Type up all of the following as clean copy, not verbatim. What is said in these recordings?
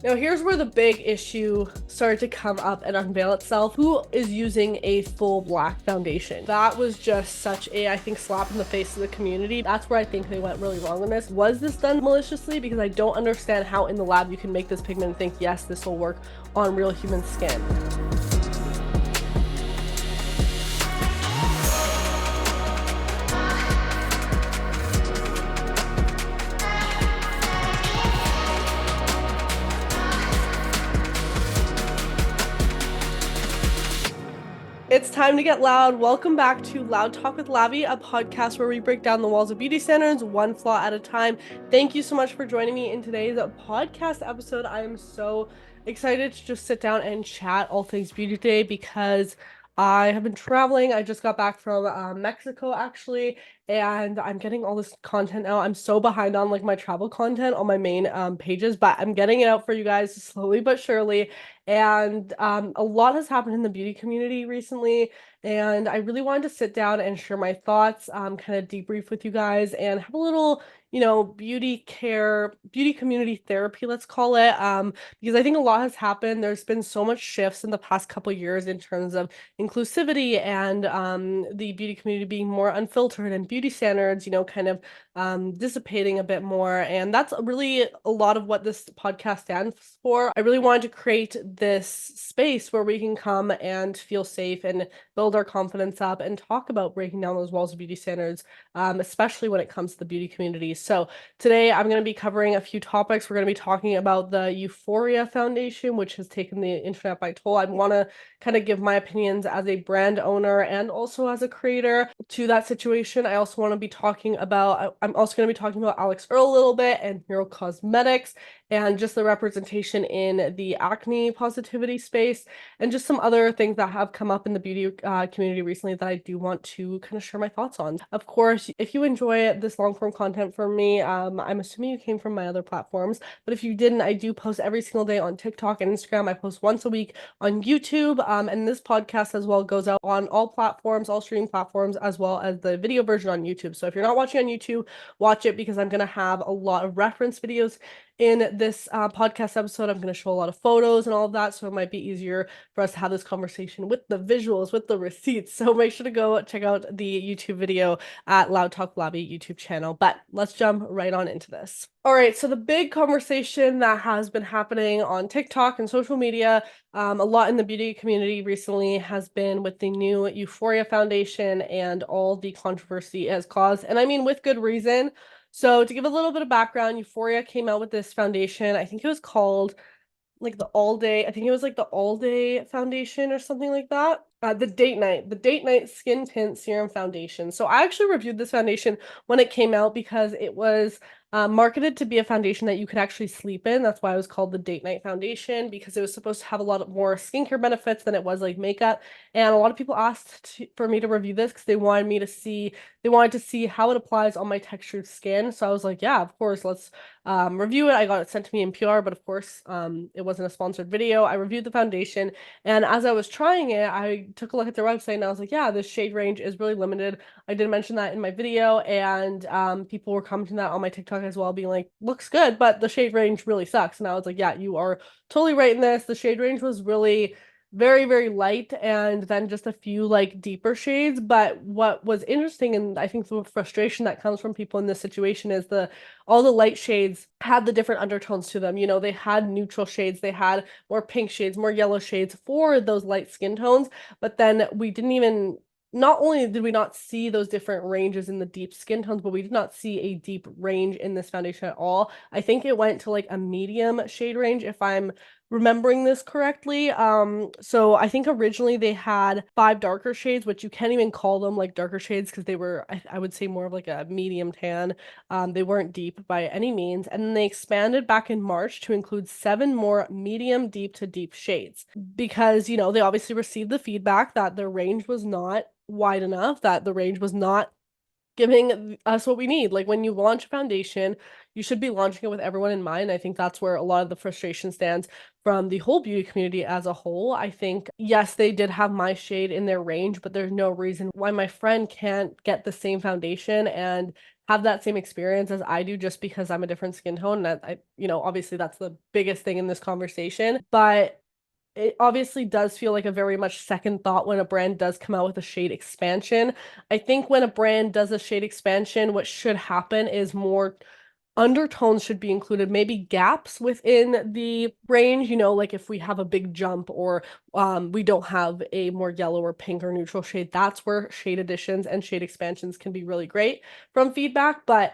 Now here's where the big issue started to come up and unveil itself. Who is using a full black foundation? That was just such a, I think, slap in the face of the community. That's where I think they went really wrong on this. Was this done maliciously? Because I don't understand how in the lab you can make this pigment and think, yes, this will work on real human skin. It's time to get loud. Welcome back to Loud Talk with Lavi, a podcast where we break down the walls of beauty standards one flaw at a time. Thank you so much for joining me in today's podcast episode. I am so excited to just sit down and chat all things beauty today because I have been traveling. I just got back from Mexico actually, and I'm getting all this content now. I'm so behind on like my travel content on my main pages, but I'm getting it out for you guys slowly but surely. And a lot has happened in the beauty community recently, and I really wanted to sit down and share my thoughts, kind of debrief with you guys, and have a little, beauty community therapy, let's call it. Because I think a lot has happened. There's been so much shifts in the past couple years in terms of inclusivity and the beauty community being more unfiltered and beauty standards, kind of dissipating a bit more. And that's really a lot of what this podcast stands for. I really wanted to create this space where we can come and feel safe and build our confidence up and talk about breaking down those walls of beauty standards, especially when it comes to the beauty community. So today I'm going to be covering a few topics. We're going to be talking about the Youthforia Foundation, which has taken the internet by toll. I want to kind of give my opinions as a brand owner and also as a creator to that situation. I also want to be talking about, I'm also going to be talking about Alix Earle a little bit and Hero Cosmetics and just the representation in the acne positivity space and just some other things that have come up in the beauty community recently that I do want to kind of share my thoughts on. Of course, if you enjoy this long form content from me, I'm assuming you came from my other platforms, but if you didn't, I do post every single day on TikTok and Instagram. I post once a week on YouTube, and this podcast as well goes out on all platforms, all streaming platforms, as well as the video version on YouTube. So if you're not watching on YouTube, watch it because I'm going to have a lot of reference videos in this podcast episode. I'm going to show a lot of photos and all of that, so it might be easier for us to have this conversation with the visuals, with the receipts. So make sure to go check out the YouTube video at Loud Talk Lavi YouTube channel. But let's jump right on into this. All right, so the big conversation that has been happening on TikTok and social media, a lot in the beauty community recently, has been with the new Youthforia Foundation and all the controversy it has caused. And I mean, with good reason. So to give a little bit of background, Youthforia came out with this foundation. I think it was called like the All Day. I think it was like the All Day Foundation or something like that. The Date Night Skin Tint Serum Foundation. So I actually reviewed this foundation when it came out because it was marketed to be a foundation that you could actually sleep in. That's why it was called the Date Night Foundation, because it was supposed to have a lot more skincare benefits than it was like makeup. And a lot of people asked for me to review this because they wanted to see how it applies on my textured skin. So I was like, yeah, of course, let's review it. I got it sent to me in PR, but of course, it wasn't a sponsored video. I reviewed the foundation, and as I was trying it, I took a look at their website and I was like, yeah, this shade range is really limited. I did mention that in my video, and people were commenting that on my TikTok as well, being like, looks good, but the shade range really sucks. And I was like, yeah, you are totally right in this. The shade range was really very, very light, and then just a few like deeper shades. But what was interesting, and I think the frustration that comes from people in this situation, is all the light shades had the different undertones to them. They had neutral shades, they had more pink shades, more yellow shades for those light skin tones. But then not only did we not see those different ranges in the deep skin tones, but we did not see a deep range in this foundation at all. I think it went to like a medium shade range, if I'm remembering this correctly. So I think originally they had 5 darker shades, which you can't even call them like darker shades because they were, I would say, more of like a medium tan. They weren't deep by any means. And then they expanded back in March to include 7 more medium deep to deep shades because, they obviously received the feedback that their range was not wide enough, that the range was not giving us what we need. Like when you launch a foundation, you should be launching it with everyone in mind. I think that's where a lot of the frustration stands from the whole beauty community as a whole. I think, yes, they did have my shade in their range, but there's no reason why my friend can't get the same foundation and have that same experience as I do just because I'm a different skin tone. And obviously that's the biggest thing in this conversation. But it obviously does feel like a very much second thought when a brand does come out with a shade expansion. I think when a brand does a shade expansion, what should happen is more undertones should be included, maybe gaps within the range, like if we have a big jump or we don't have a more yellow or pink or neutral shade, that's where shade additions and shade expansions can be really great from feedback. But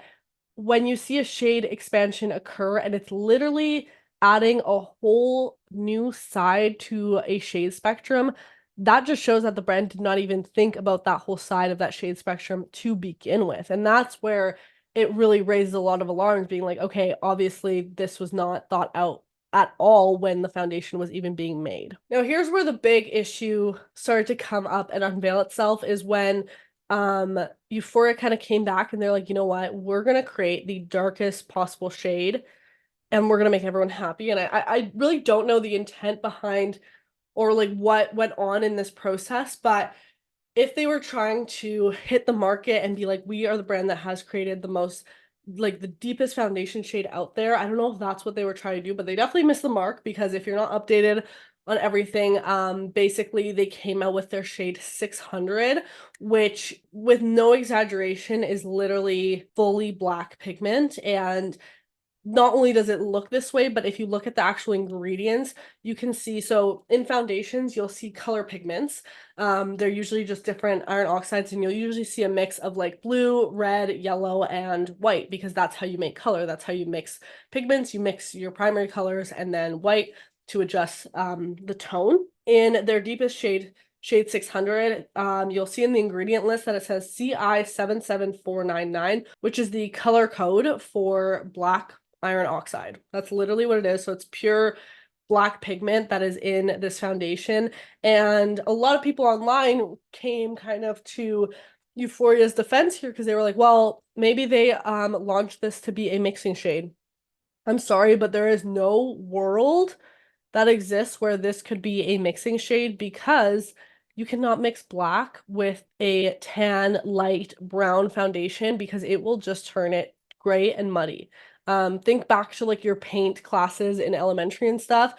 when you see a shade expansion occur and it's literally adding a whole new side to a shade spectrum, that just shows that the brand did not even think about that whole side of that shade spectrum to begin with. And that's where it really raises a lot of alarms, being like, okay, obviously this was not thought out at all when the foundation was even being made. Now, here's where the big issue started to come up and unveil itself, is when Youthforia kind of came back and they're like, you know what, we're gonna create the darkest possible shade and we're gonna make everyone happy. And I really don't know the intent behind or like what went on in this process, but if they were trying to hit the market and be like, we are the brand that has created the most, like the deepest foundation shade out there, I don't know if that's what they were trying to do, but they definitely missed the mark, because if you're not updated on everything, basically they came out with their shade 600, which with no exaggeration is literally fully black pigment. And not only does it look this way, but if you look at the actual ingredients, you can see, so in foundations, you'll see color pigments. They're usually just different iron oxides, and you'll usually see a mix of like blue, red, yellow, and white, because that's how you make color. That's how you mix pigments. You mix your primary colors and then white to adjust the tone. In their deepest shade 600, you'll see in the ingredient list that it says CI 77499, which is the color code for black iron oxide. That's literally what it is. So it's pure black pigment that is in this foundation. And a lot of people online came kind of to Youthforia's defense here, because they were like, well, maybe they launched this to be a mixing shade. I'm sorry, but there is no world that exists where this could be a mixing shade, because you cannot mix black with a tan light brown foundation, because it will just turn it gray and muddy. Think back to like your paint classes in elementary and stuff.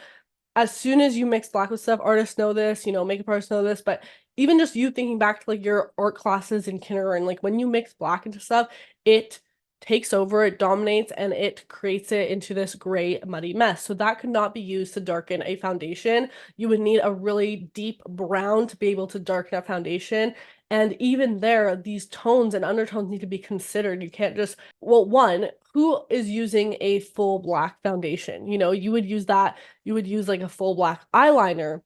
As soon as you mix black with stuff, artists know this, makeup artists know this, but even just you thinking back to like your art classes in kindergarten, like when you mix black into stuff, it takes over, it dominates, and it creates it into this gray, muddy mess. So that could not be used to darken a foundation. You would need a really deep brown to be able to darken a foundation. And even there, these tones and undertones need to be considered. You can't just, well, one, who is using a full black foundation? You would use that, you would use like a full black eyeliner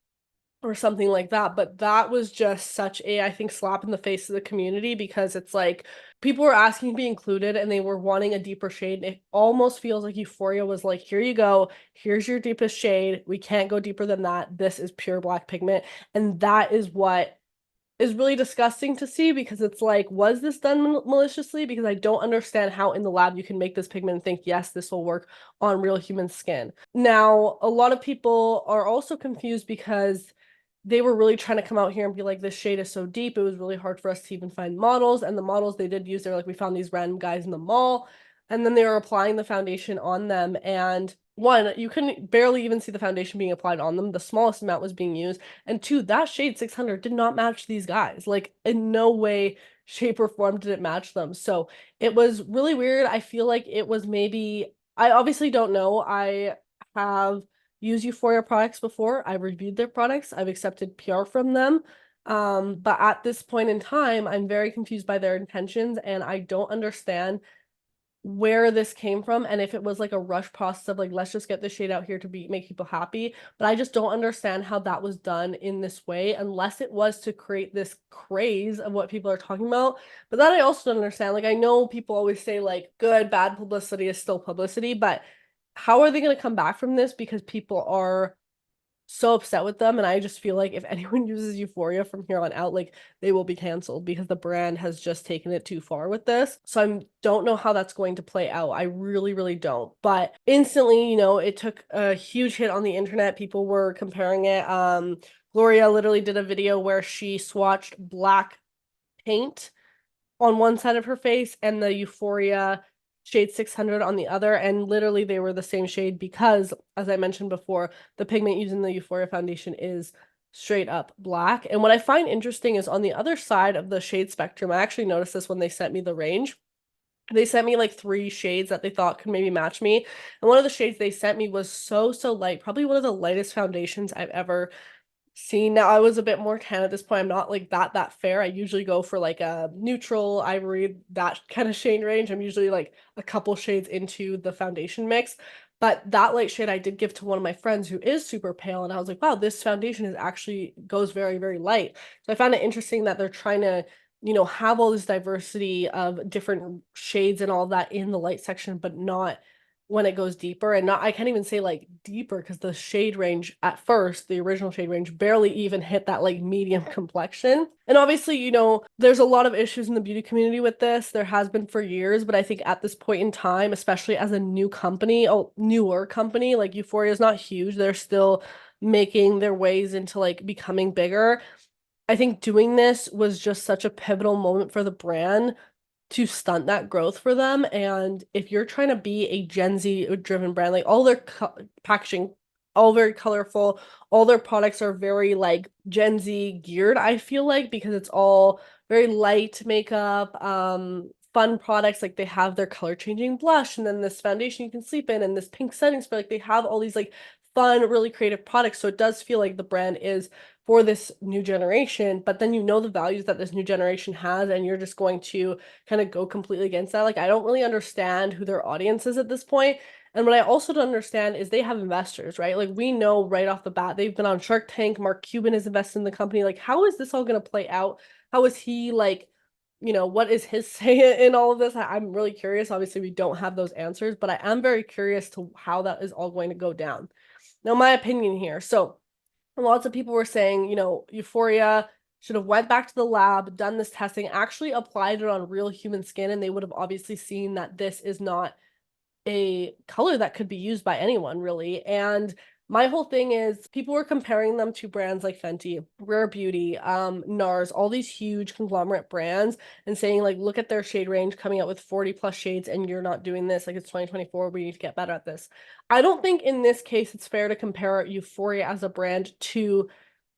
or something like that. But that was just such a, I think, slap in the face of the community, because it's like people were asking to be included and they were wanting a deeper shade. It almost feels like Youthforia was like, here you go, here's your deepest shade. We can't go deeper than that. This is pure black pigment. And that is what is really disgusting to see, because it's like, was this done maliciously? Because I don't understand how in the lab you can make this pigment and think, yes, this will work on real human skin. Now, a lot of people are also confused because they were really trying to come out here and be like, this shade is so deep, it was really hard for us to even find models. And the models they did use, they're like, we found these random guys in the mall, and then they were applying the foundation on them. And one, you couldn't barely even see the foundation being applied on them. The smallest amount was being used. And two, that shade 600 did not match these guys. Like, in no way, shape, or form did it match them. So it was really weird. I feel like it was maybe, I obviously don't know. I have used Youthforia products before. I've reviewed their products. I've accepted PR from them. But at this point in time, I'm very confused by their intentions, and I don't understand where this came from, and if it was like a rush process of like, let's just get the shade out here to make people happy. But I just don't understand how that was done in this way, unless it was to create this craze of what people are talking about. But that I also don't understand. Like, I know people always say like good, bad publicity is still publicity, but how are they going to come back from this? Because people are so upset with them, and I just feel like if anyone uses Youthforia from here on out, like, they will be canceled, because the brand has just taken it too far with this. So I don't know how that's going to play out. I really, really don't. But instantly, it took a huge hit on the internet. People were comparing it. Gloria literally did a video where she swatched black paint on one side of her face and the Youthforia shade 600 on the other, and literally they were the same shade because, as I mentioned before, the pigment used in the Youthforia foundation is straight up black. And what I find interesting is on the other side of the shade spectrum, I actually noticed this when they sent me the range. They sent me like 3 shades that they thought could maybe match me. And one of the shades they sent me was so, so light, probably one of the lightest foundations I've ever see, now I was a bit more tan at this point. I'm not like that fair. I usually go for like a neutral, ivory, that kind of shade range. I'm usually like a couple shades into the foundation mix. But that light shade I did give to one of my friends who is super pale, and I was like, wow, this foundation is actually goes very, very light. So I found it interesting that they're trying to, have all this diversity of different shades and all that in the light section, but not when it goes deeper. And not, I can't even say like deeper because the shade range at first, the original shade range barely even hit that like medium complexion. And obviously, there's a lot of issues in the beauty community with this. There has been for years, but I think at this point in time, especially as a new company, a newer company, like Youthforia is not huge. They're still making their ways into like becoming bigger. I think doing this was just such a pivotal moment for the brand to stunt that growth for them. And if you're trying to be a Gen Z driven brand, like all their packaging, all very colorful, all their products are very like Gen Z geared, I feel like, because it's all very light makeup, fun products. Like they have their color changing blush and then this foundation you can sleep in and this pink setting spray. Like they have all these like fun, really creative products. So it does feel like the brand is for this new generation, but then the values that this new generation has, and you're just going to kind of go completely against that. Like, I don't really understand who their audience is at this point. And what I also don't understand is they have investors, right? Like, we know right off the bat, they've been on Shark Tank. Mark Cuban is invested in the company. Like, how is this all going to play out? How is he like, what is his say in all of this? I'm really curious. Obviously, we don't have those answers, but I am very curious to how that is all going to go down. Now, my opinion here. So, lots of people were saying, Youthforia should have went back to the lab, done this testing, actually applied it on real human skin, and they would have obviously seen that this is not a color that could be used by anyone, really. And my whole thing is people were comparing them to brands like Fenty, Rare Beauty, NARS, all these huge conglomerate brands, and saying like, look at their shade range coming out with 40 plus shades and you're not doing this. Like, it's 2024, we need to get better at this. I don't think in this case it's fair to compare Youthforia as a brand to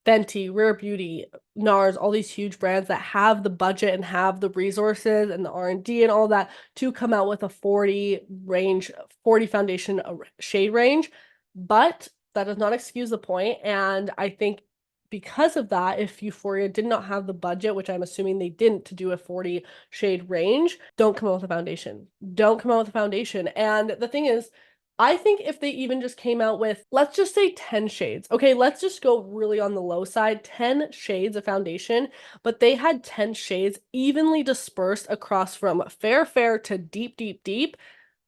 Fenty, Rare Beauty, NARS, all these huge brands that have the budget and have the resources and the R&D and all that to come out with a 40 range, 40 foundation shade range. But that does not excuse the point. And I think because of that, if Youthforia did not have the budget, which I'm assuming they didn't, to do a 40 shade range, don't come out with a foundation. Don't come out with a foundation. And the thing is, I think if they even just came out with, let's just say 10 shades. Okay, let's just go really on the low side, 10 shades of foundation, but they had 10 shades evenly dispersed across from fair, fair to deep, deep, deep.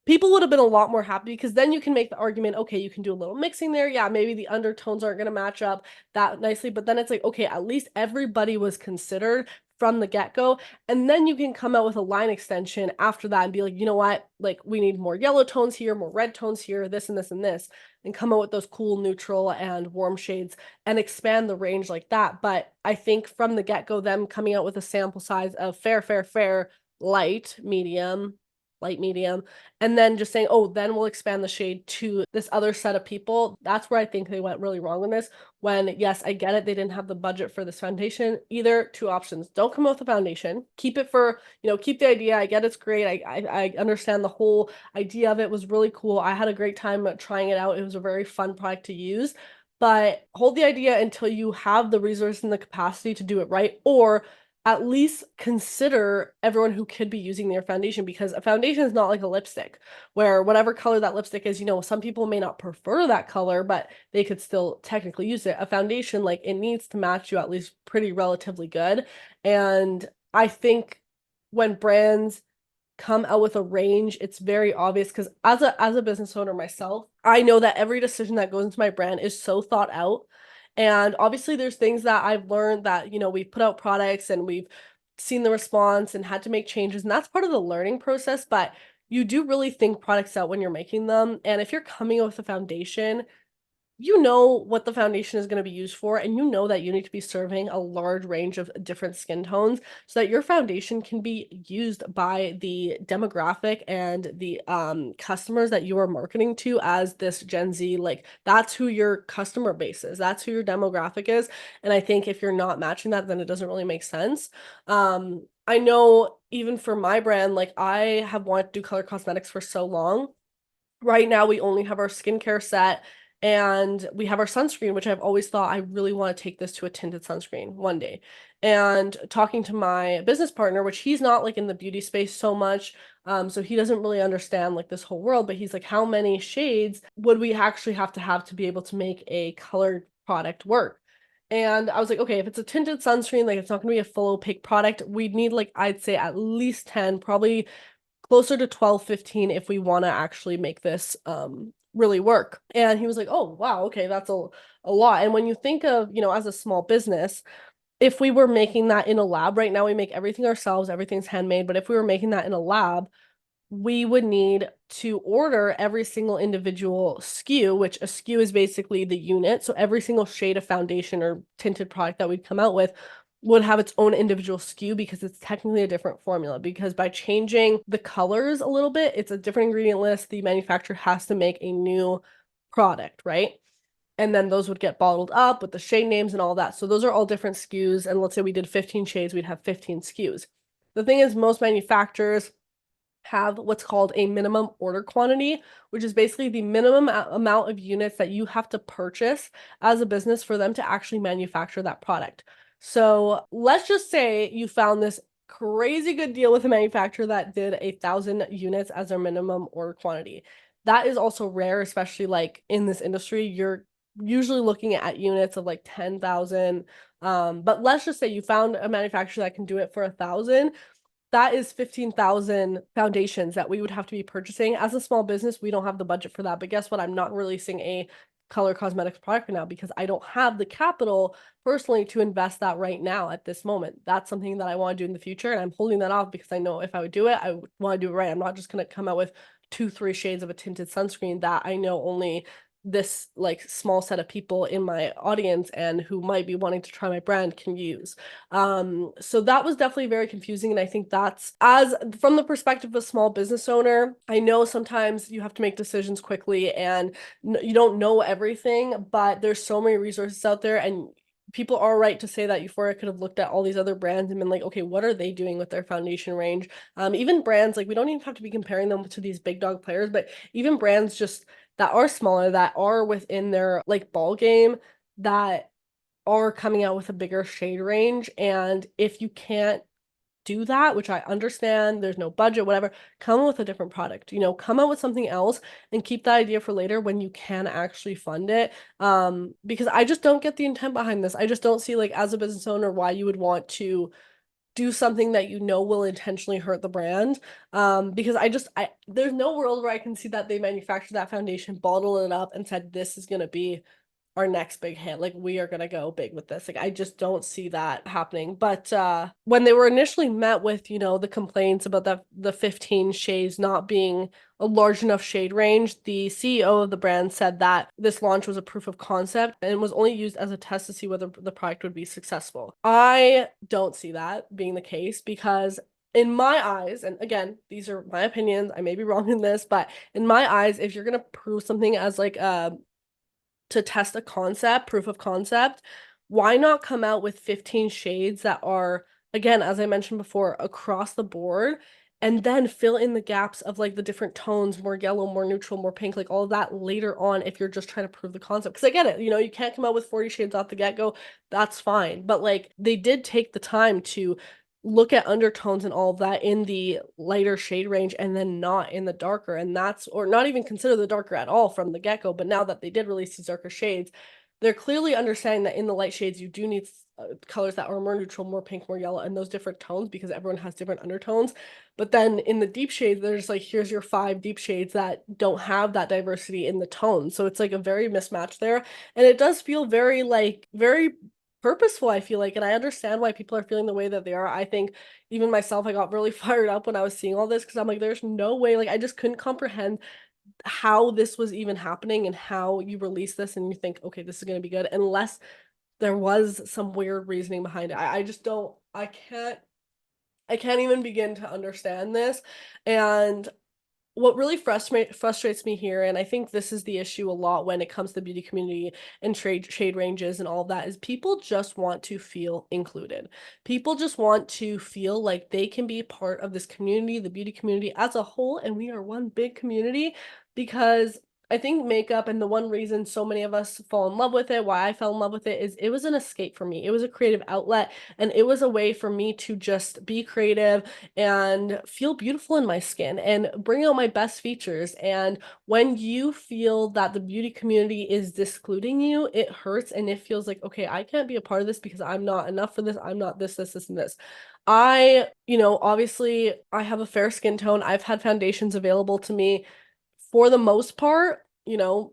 People would have been a lot more happy because then you can make the argument, okay, you can do a little mixing there. Yeah, maybe the undertones aren't going to match up that nicely, but then it's like, okay, at least everybody was considered from the get-go. And then you can come out with a line extension after that and be like, you know what, like we need more yellow tones here, more red tones here, this and this and this, and come out with those cool neutral and warm shades and expand the range like that. But I think from the get-go, them coming out with a sample size of fair, fair, fair, light, medium, light, medium, and then just saying, oh, then we'll expand the shade to this other set of people. That's where I think they went really wrong on this. When, yes, I get it, they didn't have the budget for this foundation. Either two options: don't come out with a foundation, keep it for, keep the idea. I get it's great. I understand the whole idea of it was really cool. I had a great time trying it out. It was a very fun product to use. But hold the idea until you have the resource and the capacity to do it right, or at least consider everyone who could be using their foundation, because a foundation is not like a lipstick where whatever color that lipstick is, some people may not prefer that color, but they could still technically use it. A foundation, like, it needs to match you at least pretty relatively good. And I think when brands come out with a range, it's very obvious, because as a business owner myself, I know that every decision that goes into my brand is so thought out. And obviously there's things that I've learned that, we've put out products and we've seen the response and had to make changes, and that's part of the learning process. But you do really think products out when you're making them. And if you're coming up with a foundation, you know what the foundation is going to be used for, and you know that you need to be serving a large range of different skin tones so that your foundation can be used by the demographic and the customers that you are marketing to as this Gen Z. Like, that's who your customer base is, that's who your demographic is. And I think if you're not matching that, then it doesn't really make sense. I know even for my brand, like, I have wanted to do color cosmetics for so long. Right now we only have our skincare set and we have our sunscreen, which I've always thought I really want to take this to a tinted sunscreen one day. And talking to my business partner, which he's not like in the beauty space so much, so he doesn't really understand like this whole world, but he's like, how many shades would we actually have to be able to make a colored product work? And I was like, okay, if it's a tinted sunscreen, like it's not going to be a full opaque product, we'd need like, I'd say at least 10, probably closer to 12, 15 if we want to actually make this really work. And he was like, oh, wow, okay, that's a lot. And when you think of, as a small business, if we were making that in a lab right now, we make everything ourselves, everything's handmade. But if we were making that in a lab, we would need to order every single individual SKU, which a SKU is basically the unit. So every single shade of foundation or tinted product that we'd come out with would have its own individual SKU because it's technically a different formula. Because by changing the colors a little bit, it's a different ingredient list. The manufacturer has to make a new product, right? And then those would get bottled up with the shade names and all that. So those are all different SKUs. And let's say we did 15 shades, we'd have 15 SKUs. The thing is, most manufacturers have what's called a minimum order quantity, which is basically the minimum amount of units that you have to purchase as a business for them to actually manufacture that product. So let's just say you found this crazy good deal with a manufacturer that did 1,000 units as their minimum order quantity. That is also rare, especially like in this industry. You're usually looking at units of like 10,000. But let's just say you found a manufacturer that can do it for 1,000. That is 15,000 foundations that we would have to be purchasing. As a small business, we don't have the budget for that. But guess what? I'm not releasing a color cosmetics product now because I don't have the capital personally to invest that right now at this moment. That's something that I want to do in the future. And I'm holding that off because I know if I would do it, I would want to do it right. I'm not just going to come out with 2, 3 shades of a tinted sunscreen that I know only this like small set of people in my audience and who might be wanting to try my brand can use. So that was definitely very confusing. And I think that's, as from the perspective of a small business owner, I know sometimes you have to make decisions quickly and you don't know everything, but there's so many resources out there, and people are right to say that Youthforia could have looked at all these other brands and been like, okay, what are they doing with their foundation range? Even brands, like, we don't even have to be comparing them to these big dog players, but even brands just that are smaller, that are within their like ball game, that are coming out with a bigger shade range. And if you can't do that, which I understand, there's no budget, whatever, come with a different product, come out with something else and keep that idea for later when you can actually fund it. Because I just don't get the intent behind this. I just don't see, like, as a business owner, why you would want to do something that will intentionally hurt the brand. Because there's no world where I can see that they manufactured that foundation, bottled it up, and said, this is going to be our next big hit. Like, we are gonna go big with this. Like, I just don't see that happening. But when they were initially met with, the complaints about the 15 shades not being a large enough shade range, the CEO of the brand said that this launch was a proof of concept and was only used as a test to see whether the product would be successful. I don't see that being the case because in my eyes, and again, these are my opinions, I may be wrong in this, but in my eyes, if you're gonna prove something as like to test a concept, proof of concept, why not come out with 15 shades that are, again, as I mentioned before, across the board, and then fill in the gaps of like the different tones, more yellow, more neutral, more pink, like all of that later on if you're just trying to prove the concept. Because I get it, you can't come out with 40 shades off the get-go. That's fine. But like, they did take the time to look at undertones and all of that in the lighter shade range and then not in the darker, and that's, or not even consider the darker at all from the get-go. But now that they did release these darker shades, they're clearly understanding that in the light shades you do need colors that are more neutral, more pink, more yellow, and those different tones because everyone has different undertones. But then in the deep shades, there's like, here's your 5 deep shades that don't have that diversity in the tones. So it's like a very mismatch there, and it does feel very purposeful, I feel like. And I understand why people are feeling the way that they are. I think even myself, I got really fired up when I was seeing all this because I'm like, there's no way, like, I just couldn't comprehend how this was even happening and how you release this and you think, okay, this is going to be good, unless there was some weird reasoning behind it. I just don't, I can't even begin to understand this. And what really frustrates me here, and I think this is the issue a lot when it comes to the beauty community and trade shade ranges and all of that, is people just want to feel included. People just want to feel like they can be part of this community, the beauty community as a whole, and we are one big community. Because I think makeup, and the one reason so many of us fall in love with it, why I fell in love with it, is it was an escape for me. It was a creative outlet, and it was a way for me to just be creative and feel beautiful in my skin and bring out my best features. And when you feel that the beauty community is discluding you, it hurts, and it feels like, okay, I can't be a part of this because I'm not enough for this. I'm not this, and this. Obviously, I have a fair skin tone. I've had foundations available to me for the most part.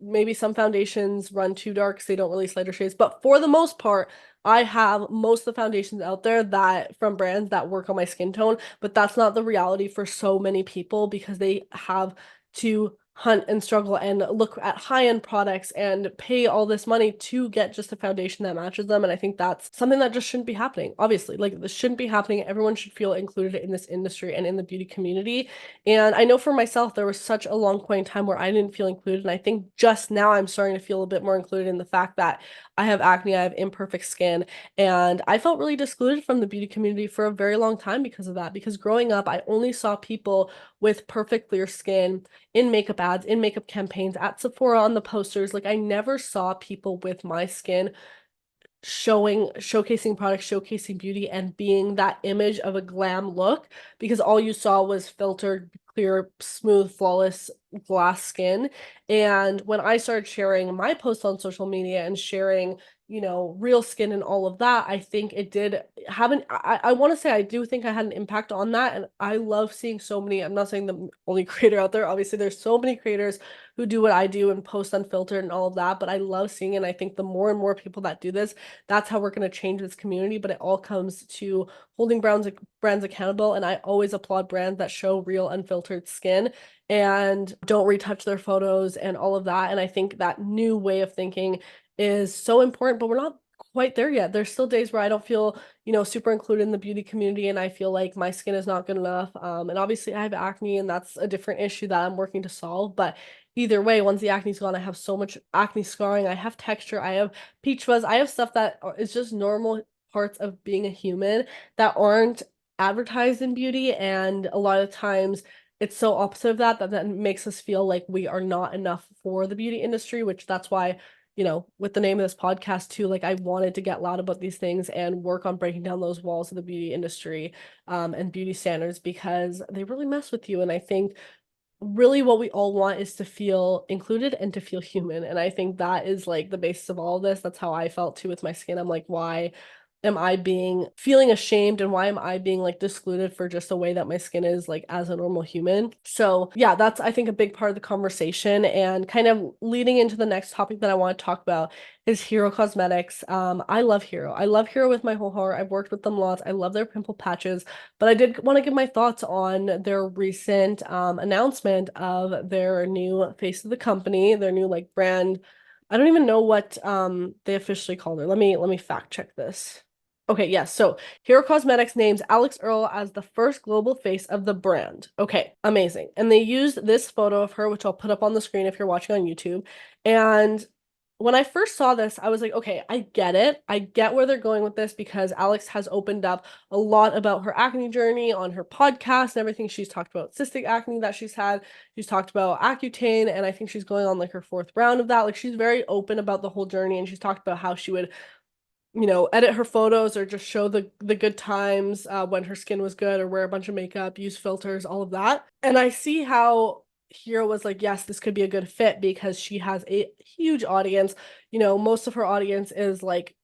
Maybe some foundations run too dark, so they don't release lighter shades, but for the most part, I have most of the foundations out there that from brands that work on my skin tone, but that's not the reality for so many people because they have to hunt and struggle and look at high-end products and pay all this money to get just a foundation that matches them. And I think that's something that just shouldn't be happening. Obviously, like, this shouldn't be happening. Everyone should feel included in this industry and in the beauty community. And I know for myself, there was such a long point in time where I didn't feel included. And I think just now I'm starting to feel a bit more included in the fact that I have acne, I have imperfect skin, and I felt really excluded from the beauty community for a very long time because of that. Because growing up, I only saw people with perfect clear skin in makeup ads, in makeup campaigns, at Sephora on the posters. Like, I never saw people with my skin showcasing products, showcasing beauty, and being that image of a glam look, because all you saw was filtered, clear, smooth, flawless glass skin. And when I started sharing my posts on social media and sharing, real skin and all of that, I think it did have I want to say I do think I had an impact on that. And I love seeing so many, I'm not saying the only creator out there, obviously there's so many creators who do what I do and post unfiltered and all of that, but I love seeing it. And I think the more and more people that do this, that's how we're going to change this community. But it all comes to holding brands accountable. And I always applaud brands that show real unfiltered skin and don't retouch their photos and all of that. And I think that new way of thinking is so important, but we're not quite there yet. There's still days where I don't feel, super included in the beauty community, and I feel like my skin is not good enough. And obviously I have acne, and that's a different issue that I'm working to solve. But either way, once the acne's gone, I have so much acne scarring, I have texture, I have peach fuzz, I have stuff that is just normal parts of being a human that aren't advertised in beauty. And a lot of times it's so opposite of that makes us feel like we are not enough for the beauty industry, which that's why, with the name of this podcast too, like, I wanted to get loud about these things and work on breaking down those walls of the beauty industry, and beauty standards, because they really mess with you. And I think really what we all want is to feel included and to feel human. And I think that is like the basis of all of this. That's how I felt too with my skin. I'm like, why am I feeling ashamed, and why am I being like excluded for just the way that my skin is, like, as a normal human? So yeah, that's, I think, a big part of the conversation. And kind of leading into the next topic that I want to talk about is Hero Cosmetics. I love Hero. I love Hero with my whole heart. I've worked with them lots. I love their pimple patches, but I did want to give my thoughts on their recent announcement of their new face of the company, their new, like, brand. I don't even know what they officially called her. Let me fact check this. Okay, yes. So Hero Cosmetics names Alix Earle as the first global face of the brand. Okay, amazing. And they used this photo of her, which I'll put up on the screen if you're watching on YouTube. And when I first saw this, I was like, okay, I get it. I get where they're going with this, because Alix has opened up a lot about her acne journey on her podcast and everything. She's talked about cystic acne that she's had. She's talked about Accutane, and I think she's going on like her fourth round of that. Like, she's very open about the whole journey, and she's talked about how she would, edit her photos or just show the good times, when her skin was good, or wear a bunch of makeup, use filters, all of that. And I see how Hero was like, yes, this could be a good fit, because she has a huge audience. Most of her audience is like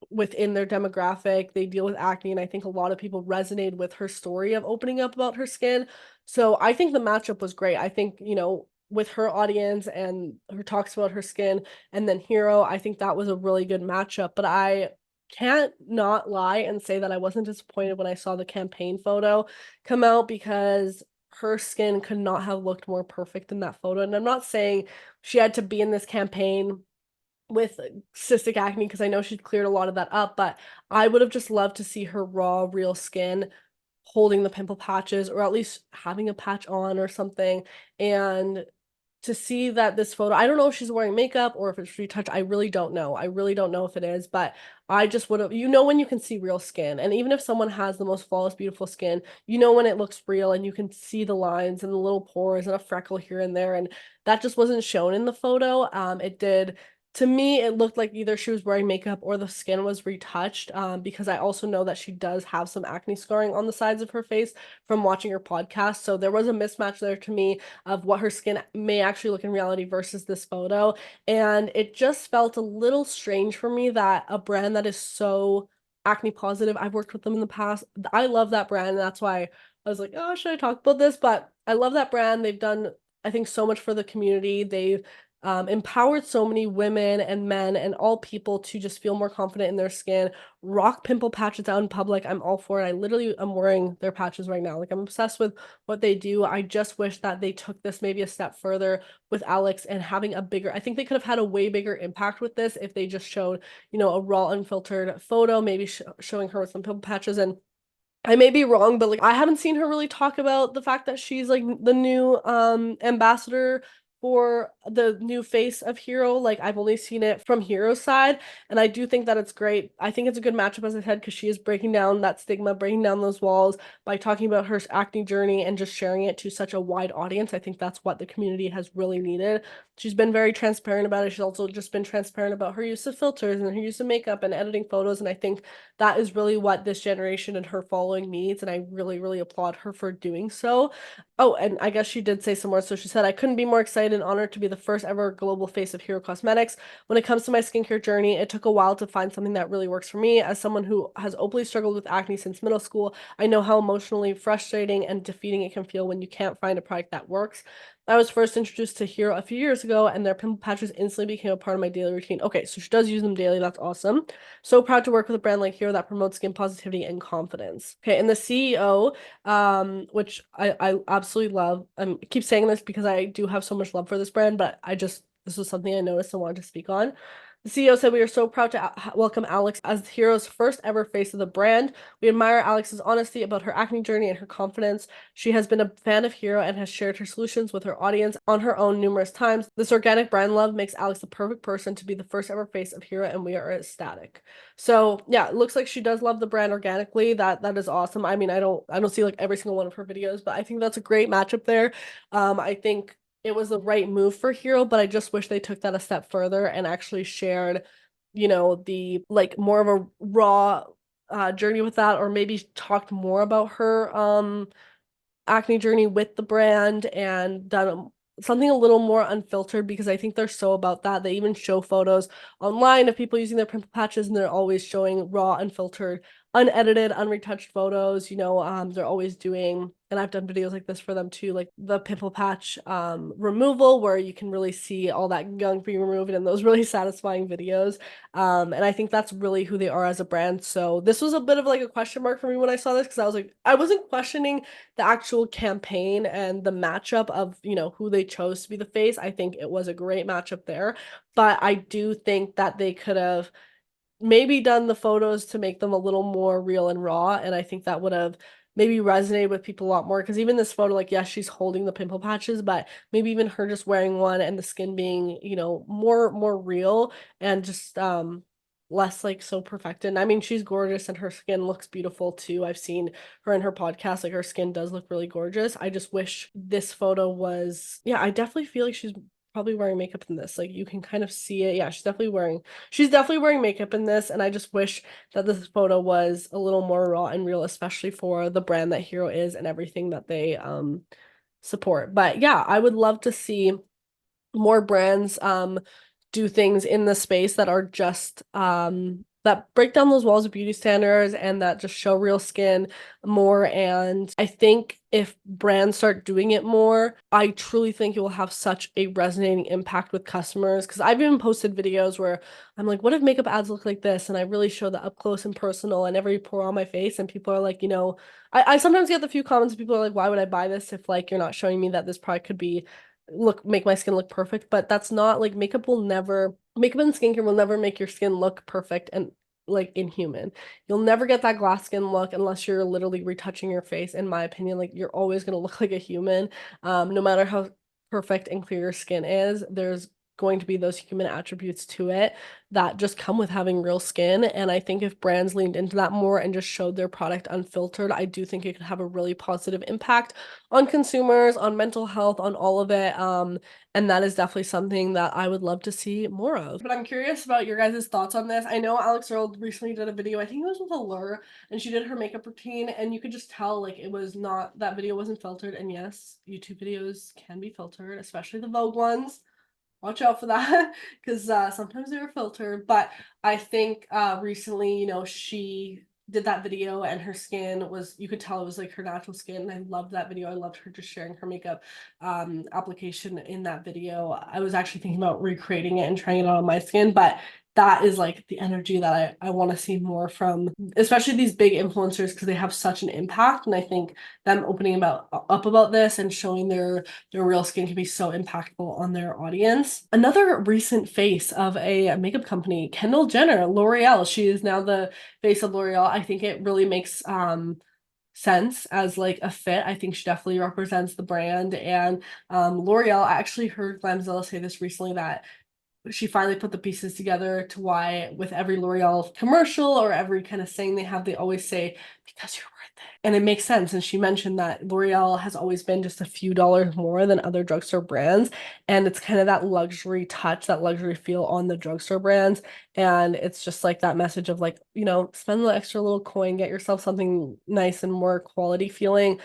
within their demographic. They deal with acne, and I think a lot of people resonated with her story of opening up about her skin. So I think the matchup was great. I think, with her audience and her talks about her skin, and then Hero, I think that was a really good matchup. But I can't not lie and say that I wasn't disappointed when I saw the campaign photo come out, because her skin could not have looked more perfect in that photo. And I'm not saying she had to be in this campaign with cystic acne because I know she's cleared a lot of that up, but I would have just loved to see her raw, real skin holding the pimple patches or at least having a patch on or something. And to see that this photo, I don't know if she's wearing makeup or if it's retouched. I really don't know. I really don't know if it is, but I just would have, when you can see real skin. And even if someone has the most flawless, beautiful skin, when it looks real and you can see the lines and the little pores and a freckle here and there. And that just wasn't shown in the photo. It did. To me, it looked like either she was wearing makeup or the skin was retouched, because I also know that she does have some acne scarring on the sides of her face from watching her podcast. So there was a mismatch there to me of what her skin may actually look in reality versus this photo. And it just felt a little strange for me that a brand that is so acne positive, I've worked with them in the past. I love that brand. And that's why I was like, oh, should I talk about this? But I love that brand. They've done, I think, so much for the community. They've empowered so many women and men and all people to just feel more confident in their skin, rock pimple patches out in public. I'm all for it. I literally am wearing their patches right now. Like, I'm obsessed with what they do. I just wish that they took this maybe a step further with Alix and having a bigger, I think they could have had a way bigger impact with this if they just showed, a raw unfiltered photo, maybe showing her with some pimple patches. And I may be wrong, but like I haven't seen her really talk about the fact that she's like the new ambassador for the new face of Hero. Like, I've only seen it from Hero's side, and I do think that it's great. I think it's a good matchup, as I said, because she is breaking down that stigma, breaking down those walls by talking about her acne journey and just sharing it to such a wide audience. I think that's what the community has really needed. She's been very transparent about it. She's also just been transparent about her use of filters and her use of makeup and editing photos, and I think that is really what this generation and her following needs, and I really, really applaud her for doing so. Oh, and I guess she did say some more. So she said, I couldn't be more excited and honored to be the first ever global face of Hero Cosmetics. When it comes to my skincare journey, it took a while to find something that really works for me. As someone who has openly struggled with acne since middle school, I know how emotionally frustrating and defeating it can feel when you can't find a product that works. I was first introduced to Hero a few years ago, and their pimple patches instantly became a part of my daily routine. Okay, so she does use them daily. That's awesome. So proud to work with a brand like Hero that promotes skin positivity and confidence. Okay, and the CEO, which I absolutely love. I keep saying this because I do have so much love for this brand, but this was something I noticed and wanted to speak on. The CEO said, we are so proud to welcome Alix as Hero's first ever face of the brand. We admire Alix's honesty about her acne journey and her confidence. She has been a fan of Hero and has shared her solutions with her audience on her own numerous times. This organic brand love makes Alix the perfect person to be the first ever face of Hero, and we are ecstatic. So yeah, it looks like she does love the brand organically. That is awesome. I mean, I don't see like every single one of her videos, but I think that's a great matchup there. I think it was the right move for Hero, but I just wish they took that a step further and actually shared, the like more of a raw journey with that, or maybe talked more about her acne journey with the brand and done something a little more unfiltered, because I think they're so about that. They even show photos online of people using their pimple patches, and they're always showing raw, unfiltered, unedited, unretouched photos. They're always doing, and I've done videos like this for them too, like the pimple patch removal, where you can really see all that gunk being removed in those really satisfying videos. And I think that's really who they are as a brand. So this was a bit of like a question mark for me when I saw this, because I was like, I wasn't questioning the actual campaign and the matchup of, who they chose to be the face. I think it was a great matchup there, but I do think that they could have maybe done the photos to make them a little more real and raw, and I think that would have maybe resonated with people a lot more, because even this photo, like, yes, she's holding the pimple patches, but maybe even her just wearing one and the skin being, more real and just less like so perfected. I mean, she's gorgeous and her skin looks beautiful too. I've seen her in her podcast, like her skin does look really gorgeous. I just wish this photo was, yeah, I definitely feel like she's probably wearing makeup in this. Like, you can kind of see it. Yeah, she's definitely wearing makeup in this, and I just wish that this photo was a little more raw and real, especially for the brand that Hero is and everything that they support. But yeah, I would love to see more brands do things in the space that are just that break down those walls of beauty standards and that just show real skin more. And I think if brands start doing it more, I truly think it will have such a resonating impact with customers. Because I've even posted videos where I'm like, what if makeup ads look like this? And I really show the up close and personal and every pore on my face. And people are like, I sometimes get the few comments, people are like, why would I buy this if like you're not showing me that this product could be make my skin look perfect? But that's not like makeup and skincare will never make your skin look perfect and like inhuman. You'll never get that glass skin look unless you're literally retouching your face, in my opinion. Like you're always gonna look like a human. No matter how perfect and clear your skin is, there's going to be those human attributes to it that just come with having real skin. And I think if brands leaned into that more and just showed their product unfiltered, I do think it could have a really positive impact on consumers, on mental health, on all of it. And that is definitely something that I would love to see more of. But I'm curious about your guys' thoughts on this. I know Alix Earle recently did a video, I think it was with Allure, and she did her makeup routine, and you could just tell like it was not, that video wasn't filtered. And yes, YouTube videos can be filtered, especially the Vogue ones. Watch out for that because sometimes they're filtered. But I think recently, she did that video and her skin was, you could tell it was like her natural skin. And I loved that video. I loved her just sharing her makeup application in that video. I was actually thinking about recreating it and trying it out on my skin, but that is like the energy that I want to see more from, especially these big influencers, because they have such an impact. And I think them opening up about this and showing their real skin can be so impactful on their audience. Another recent face of a makeup company, Kendall Jenner, L'Oreal. She is now the face of L'Oreal. I think it really makes sense as like a fit. I think she definitely represents the brand. And L'Oreal, I actually heard Glamzilla say this recently, that she finally put the pieces together to why with every L'Oreal commercial or every kind of saying they have, they always say, because you're worth it. And it makes sense. And she mentioned that L'Oreal has always been just a few dollars more than other drugstore brands. And it's kind of that luxury touch, that luxury feel on the drugstore brands. And it's just like that message of like, spend the extra little coin, get yourself something nice and more quality feeling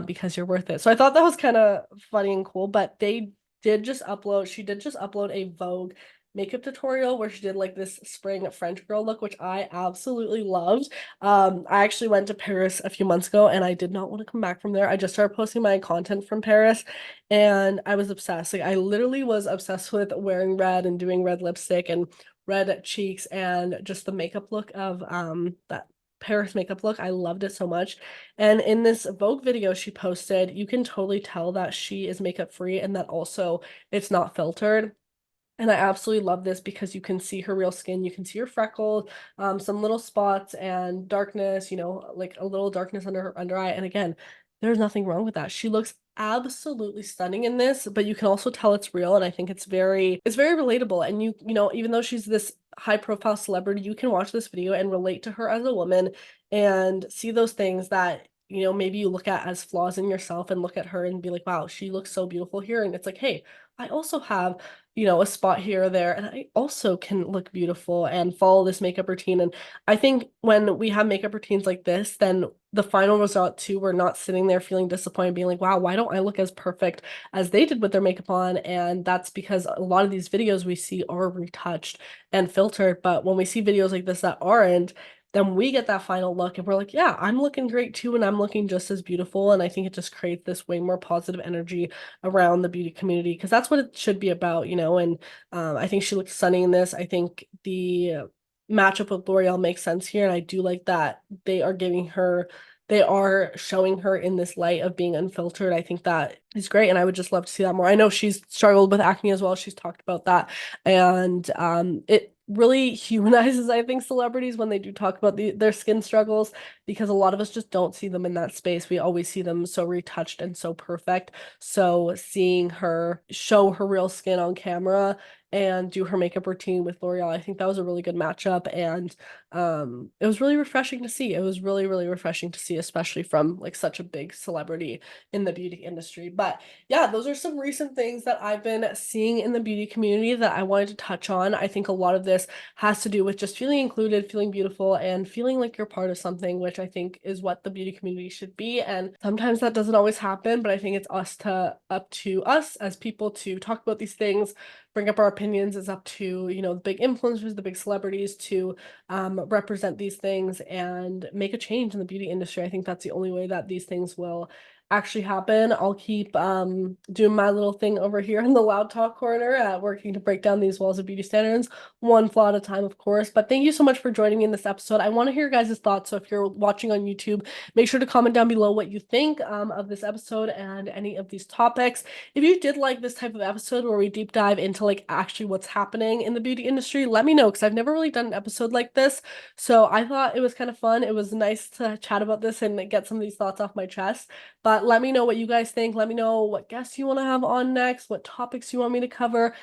because you're worth it. So I thought that was kind of funny and cool, but she did just upload a Vogue makeup tutorial where she did like this spring French girl look, which I absolutely loved. I actually went to Paris a few months ago and I did not want to come back from there. I just started posting my content from Paris and I was obsessed. Like I literally was obsessed with wearing red and doing red lipstick and red cheeks and just the makeup look of that Paris makeup look. I loved it so much. And in this Vogue video she posted, you can totally tell that she is makeup free and that also it's not filtered. And I absolutely love this because you can see her real skin. You can see her freckles, some little spots and darkness, like a little darkness under her under eye. And again, there's nothing wrong with that. She looks absolutely stunning in this, but you can also tell it's real. And I think it's very relatable. And even though she's this high profile celebrity, you can watch this video and relate to her as a woman and see those things that maybe you look at as flaws in yourself and look at her and be like, wow, she looks so beautiful here. And it's like, hey, I also have a spot here or there, and I also can look beautiful and follow this makeup routine. And I think when we have makeup routines like this, then the final result too, we're not sitting there feeling disappointed, being like, wow, why don't I look as perfect as they did with their makeup on? And that's because a lot of these videos we see are retouched and filtered. But when we see videos like this that aren't, then we get that final look and we're like, yeah, I'm looking great too, and I'm looking just as beautiful. And I think it just creates this way more positive energy around the beauty community because that's what it should be about. And I think she looks stunning in this. I think the matchup with L'Oreal makes sense here, and I do like that they are showing her in this light of being unfiltered. I think that is great, and I would just love to see that more. I know she's struggled with acne as well. She's talked about that, and it really humanizes, I think, celebrities when they do talk about their skin struggles, because a lot of us just don't see them in that space. We always see them so retouched and so perfect. So seeing her show her real skin on camera and do her makeup routine with L'Oreal, I think that was a really good matchup. And it was really refreshing to see. It was really, really refreshing to see, especially from like such a big celebrity in the beauty industry. But yeah, those are some recent things that I've been seeing in the beauty community that I wanted to touch on. I think a lot of this has to do with just feeling included, feeling beautiful, and feeling like you're part of something, which I think is what the beauty community should be. And sometimes that doesn't always happen, but I think it's up to us as people to talk about these things, bring up our opinions. It's up to, the big influencers, the big celebrities to represent these things and make a change in the beauty industry. I think that's the only way that these things will actually happen. I'll keep doing my little thing over here in the Loud Talk corner, working to break down these walls of beauty standards, one flaw at a time, of course. But thank you so much for joining me in this episode. I want to hear your guys' thoughts. So if you're watching on YouTube, make sure to comment down below what you think of this episode and any of these topics. If you did like this type of episode where we deep dive into like actually what's happening in the beauty industry, let me know, because I've never really done an episode like this. So I thought it was kind of fun. It was nice to chat about this and get some of these thoughts off my chest. But let me know what you guys think. Let me know what guests you want to have on next, what topics you want me to cover.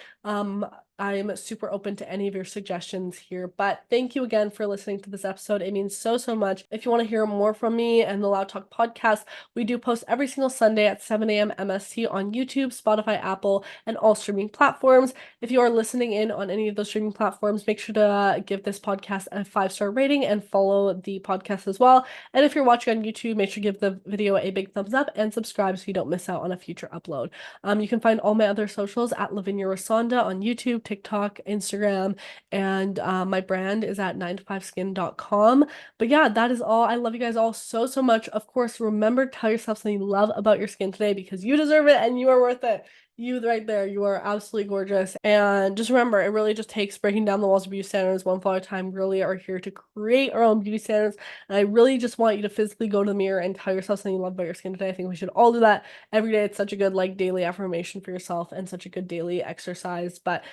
I'm super open to any of your suggestions here. But thank you again for listening to this episode. It means so, so much. If you want to hear more from me and the Loud Talk podcast, we do post every single Sunday at 7 a.m. MST on YouTube, Spotify, Apple, and all streaming platforms. If you are listening in on any of those streaming platforms, make sure to give this podcast a 5-star rating and follow the podcast as well. And if you're watching on YouTube, make sure to give the video a big thumbs up and subscribe so you don't miss out on a future upload. You can find all my other socials at Lavinia Rusanda on YouTube, TikTok, Instagram, and my brand is at 9to5skin.com. But yeah, that is all. I love you guys all so, so much. Of course, remember to tell yourself something you love about your skin today, because you deserve it and you are worth it. You right there, you are absolutely gorgeous. And just remember, it really just takes breaking down the walls of beauty standards one flaw at a time. We really are here to create our own beauty standards. And I really just want you to physically go to the mirror and tell yourself something you love about your skin today. I think we should all do that every day. It's such a good daily affirmation for yourself and such a good daily exercise. But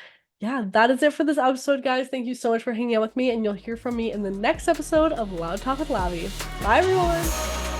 yeah, that is it for this episode, guys. Thank you so much for hanging out with me, and you'll hear from me in the next episode of Loud Talk with Lavi. Bye, everyone!